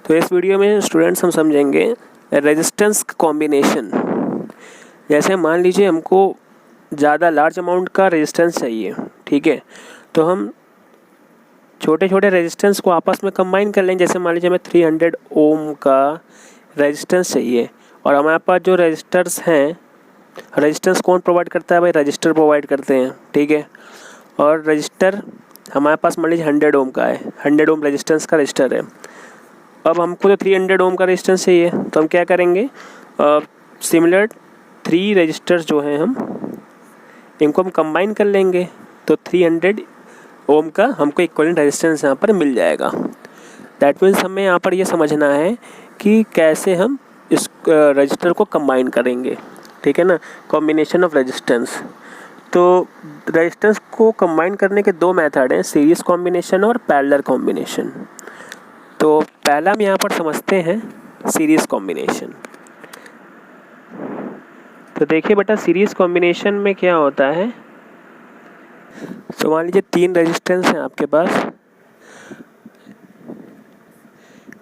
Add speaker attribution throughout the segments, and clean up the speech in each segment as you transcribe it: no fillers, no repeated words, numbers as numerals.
Speaker 1: तो इस वीडियो में स्टूडेंट्स हम समझेंगे रेजिस्टेंस कॉम्बिनेशन। जैसे मान लीजिए हमको ज़्यादा लार्ज अमाउंट का रेजिस्टेंस चाहिए, ठीक है, तो हम छोटे छोटे रेजिस्टेंस को आपस में कंबाइन कर लेंगे। जैसे मान लीजिए हमें 300 ओम का रेजिस्टेंस चाहिए और हमारे पास जो रजिस्टर्स हैं, रेजिस्टेंस कौन प्रोवाइड करता है भाई? रजिस्टर प्रोवाइड करते हैं, ठीक है। और रजिस्टर हमारे पास मान लीजिए 100 ओम का है, 100 ओम रेजिस्टेंस का रजिस्टर है। अब हमको तो 300 ओम का रेजिस्टेंस चाहिए, तो हम क्या करेंगे, सिमिलर 3 रजिस्टर्स जो हैं इनको हम कंबाइन कर लेंगे, तो 300 ओम का हमको इक्विवेलेंट रेजिस्टेंस यहाँ पर मिल जाएगा। दैट मीन्स हमें यहाँ पर ये समझना है कि कैसे हम इस रजिस्टर को कंबाइन करेंगे, ठीक है ना, कॉम्बिनेशन ऑफ रेजिस्टेंस। तो रेजिस्टेंस को कंबाइन करने के 2 मेथड हैं, सीरीज कॉम्बिनेशन और पैरेलल कॉम्बिनेशन। तो पहला हम यहाँ पर समझते हैं सीरीज कॉम्बिनेशन। तो देखिए बेटा, सीरीज कॉम्बिनेशन में क्या होता है। तो मान लीजिए 3 रेजिस्टेंस हैं आपके पास,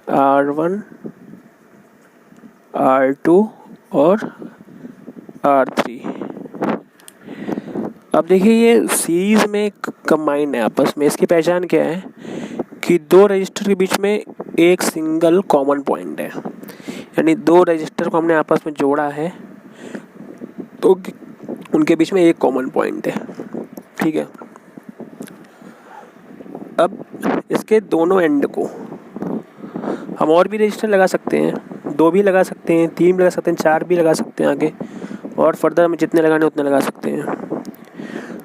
Speaker 1: R1, R2 और R3। अब देखिए ये सीरीज में कंबाइन है आपस में। इसकी पहचान क्या है कि 2 रजिस्टर के बीच में एक सिंगल कॉमन पॉइंट है, यानी 2 रजिस्टर को हमने आपस में जोड़ा है तो उनके बीच में एक कॉमन पॉइंट है, ठीक है। अब इसके दोनों एंड को हम और भी रजिस्टर लगा सकते हैं, 2 भी लगा सकते हैं, 3 भी लगा सकते हैं, 4 भी लगा सकते हैं आगे, और फर्दर हमें जितने लगाने उतने लगा सकते हैं।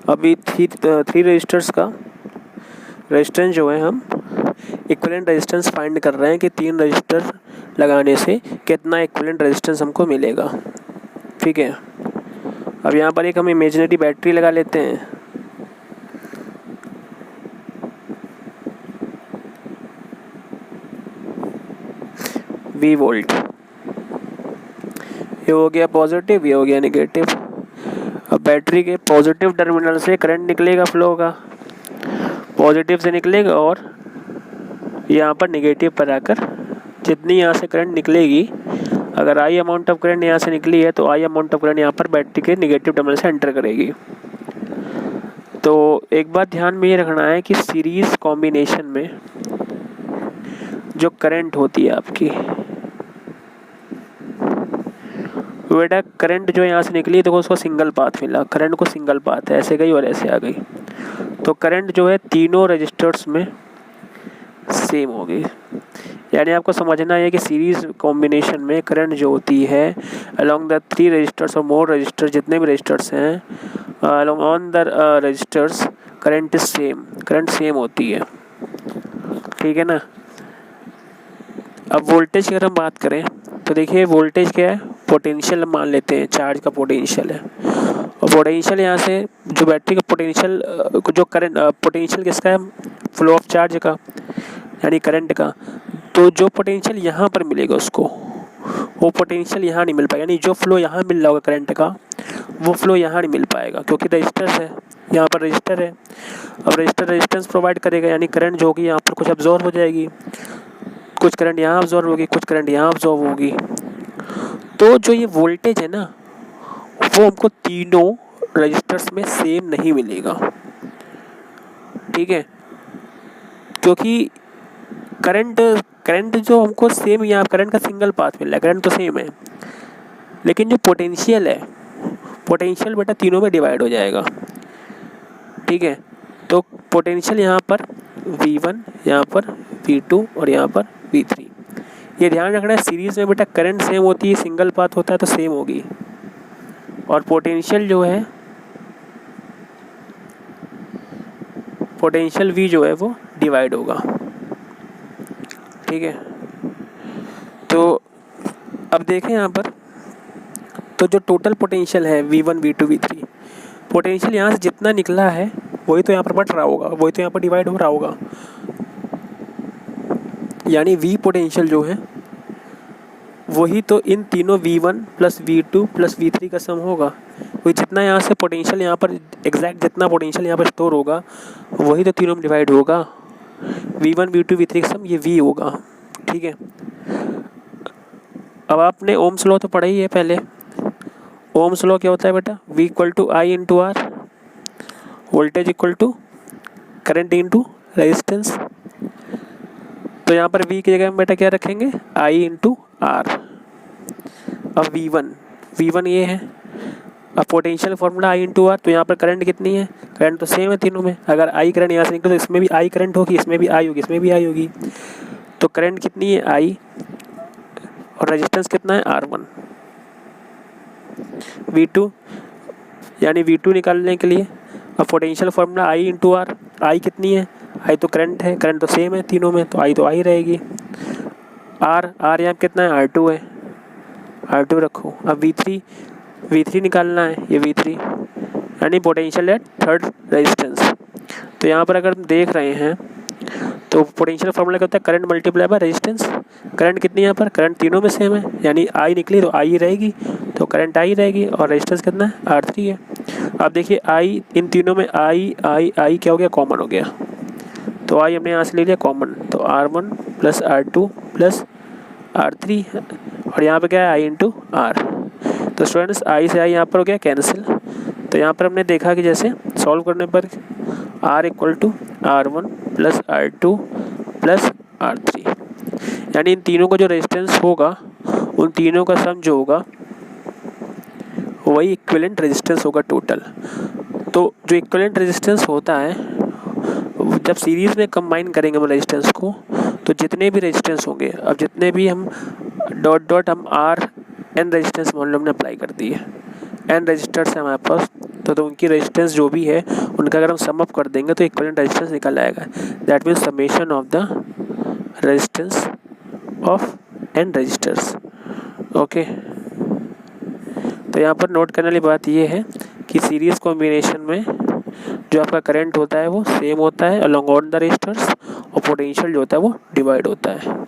Speaker 1: अभी 3 रजिस्टर्स का रेजिस्टेंस जो है हम इक्विवेलेंट रेजिस्टेंस फाइंड कर रहे हैं कि 3 रजिस्टर लगाने से कितना इक्विवेलेंट रेजिस्टेंस हमको मिलेगा, ठीक है। अब यहाँ पर एक हम इमेजिनरी बैटरी लगा लेते हैं। V वोल्ट, ये हो गया पॉजिटिव, ये हो गया नेगेटिव। अब बैटरी के पॉजिटिव टर्मिनल से करंट निकलेगा, फ्लो होगा, पॉजिटिव से निकलेगा और यहाँ पर नेगेटिव पर आकर जितनी यहाँ से करंट निकलेगी, अगर आई अमाउंट ऑफ करंट यहाँ से निकली है तो आई अमाउंट ऑफ करंट यहाँ पर बैटरी के नेगेटिव टर्मिनल से एंटर करेगी। तो एक बात ध्यान में ये रखना है कि सीरीज कॉम्बिनेशन में जो करंट होती है आपकी, बेटा करंट जो यहाँ से निकली तो उसको सिंगल पाथ मिला, करंट को सिंगल पाथ है, ऐसे गई और ऐसे आ गई, तो करंट जो है तीनों रजिस्टर्स में सेम होगी। यानी आपको समझना है कि सीरीज कॉम्बिनेशन में करंट जो होती है अलोंग द 3 रजिस्टर्स और मोर रजिस्टर, जितने भी रजिस्टर्स हैं along on the resistors, current is same, current same होती है, ठीक है ना। अब वोल्टेज की अगर हम बात करें तो देखिए वोल्टेज क्या है, पोटेंशियल मान लेते हैं, चार्ज का पोटेंशियल है, और पोटेंशियल यहाँ से जो बैटरी का पोटेंशियल, जो करंट पोटेंशियल किसका है, फ्लो ऑफ चार्ज का यानी करंट का। तो जो पोटेंशियल यहाँ पर मिलेगा उसको, वो पोटेंशियल यहाँ नहीं मिल पाएगा, यानी जो फ्लो यहाँ मिल रहा होगा करंट का वो फ्लो यहाँ नहीं मिल पाएगा, क्योंकि रजिस्टर है, यहाँ पर रजिस्टर है। अब रजिस्टर रेजिस्टेंस प्रोवाइड करेगा, यानी करंट जो होगी यहाँ पर कुछ अब्जॉर्ब हो जाएगी, कुछ करंट यहाँ अब्जॉर्ब होगी, कुछ करंट यहाँ अब्जॉर्ब होगी। तो जो ये वोल्टेज है ना, वो हमको तीनों रजिस्टर्स में सेम नहीं मिलेगा, ठीक है, क्योंकि करंट जो हमको सेम, यहाँ करंट का सिंगल पाथ मिल रहा है, करंट तो सेम है, लेकिन जो पोटेंशियल है, पोटेंशियल बेटा तीनों में डिवाइड हो जाएगा, ठीक है। तो पोटेंशियल यहाँ पर V1, यहाँ पर V2 और यहाँ पर V3। ये ध्यान रखना है, सीरीज में बेटा करंट सेम होती है, सिंगल पाथ होता है तो सेम होगी, और पोटेंशियल जो है, पोटेंशियल V जो है वो डिवाइड होगा, ठीक है। तो अब देखें यहाँ पर, तो जो टोटल पोटेंशियल है V1, V2, V3, पोटेंशियल यहाँ से जितना निकला है वही तो यहाँ पर बट रहा होगा, वही तो यहाँ पर डिवाइड हो रहा होगा, यानी V पोटेंशियल जो है वही तो इन तीनों V1 plus V2 plus V3 का सम होगा। वही जितना यहाँ से पोटेंशियल, यहाँ पर एग्जैक्ट जितना पोटेंशियल यहाँ पर स्टोर होगा वही तो तीनों में डिवाइड होगा। V1, V2, V3 का सम ये V होगा, ठीक है। अब आपने ओम्स लॉ तो पढ़ा ही है पहले। ओम्स लॉ क्या होता है बेटा, V equal to I into R, voltage equal to current into resistance. तो यहाँ पर V की जगह में बेटा क्या रखेंगे, I इंटू आर। अब V1 ये है। अब potential formula I into R, तो यहाँ पर करंट कितनी है, करंट तो सेम है तीनों में। अगर I करंट यहाँ से निकले तो इसमें भी I करंट होगी, इसमें भी I होगी, इसमें भी I होगी। तो करंट कितनी है I, और रेजिस्टेंस कितना है R1। V2 यानी V2 निकालने के लिए अब potential formula I into R, I कितनी है, I तो करंट है, करंट तो सेम है तीनों में, तो I तो I रहेगी। R यहाँ कितना है, R2 है, R2 रखो। अब V3 निकालना है, ये V3 यानी पोटेंशियल एट थर्ड रेजिस्टेंस। तो यहाँ पर अगर हम देख रहे हैं तो पोटेंशियल फार्मूला क्या होता है, current multiply by resistance. Current कितनी है यहाँ पर, करंट तीनों में सेम है, यानी I निकली तो I ही रहेगी, तो करंट I रहेगी, और रेजिस्टेंस कितना है, R3 है। अब देखिए I इन तीनों में I क्या हो गया, कॉमन हो गया, तो I हमने यहाँ से ले लिया कॉमन, तो R1 plus R2 plus R3, और यहाँ पे क्या है, I इंटू आर। तो स्टूडेंट्स I से I यहाँ पर हो गया कैंसिल। तो यहाँ पर हमने देखा कि जैसे सॉल्व करने पर R equal to R1 plus R2 plus R3, यानी इन तीनों का जो रेजिस्टेंस होगा उन तीनों का सम जो होगा वही इक्विवेलेंट रेजिस्टेंस होगा टोटल। तो जो इक्विवेलेंट रेजिस्टेंस होता है, जब सीरीज़ में कंबाइन करेंगे हम रेजिस्टेंस को, तो जितने भी रेजिस्टेंस होंगे, अब जितने भी हम डॉट हम n रेजिस्टेंस मान लो हमने अप्लाई कर दी है, n रजिस्टर्स है हमारे पास, तो उनकी रेजिस्टेंस जो भी है उनका अगर हम सम अप कर देंगे तो इक्विवेलेंट रेजिस्टेंस निकल आएगा। That means summation of the resistance of n resistors. Okay, तो यहाँ पर नोट करने वाली बात ये है कि सीरीज़ कॉम्बिनेशन में जो आपका करंट होता है वो सेम होता है अलोंग ऑन द रेजिस्टर्स, और पोटेंशियल जो होता है वो डिवाइड होता है।